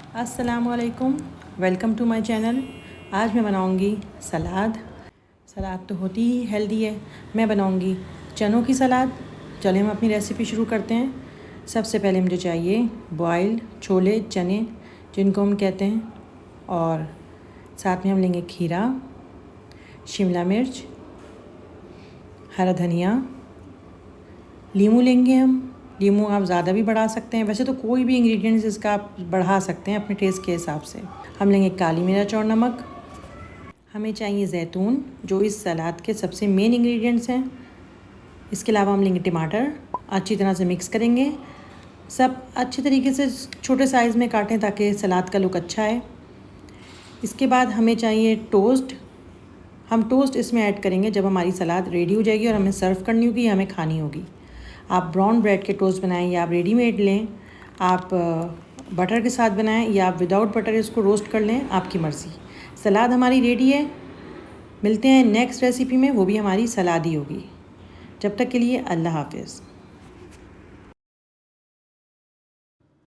अस्सलामुअलैकुम, welcome to my channel. आज मैं बनाऊंगी सलाद। सलाद तो होती ही हेल्दी है। मैं बनाऊंगी चनों की सलाद। चलिए हम अपनी रेसिपी शुरू करते हैं। सबसे पहले मुझे चाहिए बॉइल्ड छोले चने जिनको हम कहते हैं, और साथ में हम लेंगे खीरा, शिमला मिर्च, हरा धनिया, नींबू लेंगे हम। नींबू आप ज़्यादा भी बढ़ा सकते हैं, वैसे तो कोई भी इंग्रेडिएंट्स इसका आप बढ़ा सकते हैं अपने टेस्ट के हिसाब से। हम लेंगे काली मिर्च और नमक। हमें चाहिए जैतून, जो इस सलाद के सबसे मेन इंग्रेडिएंट्स हैं। इसके अलावा हम लेंगे टमाटर। अच्छी तरह से मिक्स करेंगे। सब अच्छे तरीके से छोटे साइज़ में काटें ताकि सलाद का लुक अच्छा है। इसके बाद हमें चाहिए टोस्ट। हम टोस्ट इसमें ऐड करेंगे जब हमारी सलाद रेडी हो जाएगी और हमें सर्व करनी होगी या हमें खानी होगी। आप ब्राउन ब्रेड के टोस्ट बनाएं या आप रेडीमेड लें, आप बटर के साथ बनाएं या आप विदाउट बटर इसको रोस्ट कर लें, आपकी मर्ज़ी। सलाद हमारी रेडी है। मिलते हैं नेक्स्ट रेसिपी में, वो भी हमारी सलाद ही होगी। जब तक के लिए अल्लाह हाफ़िज़।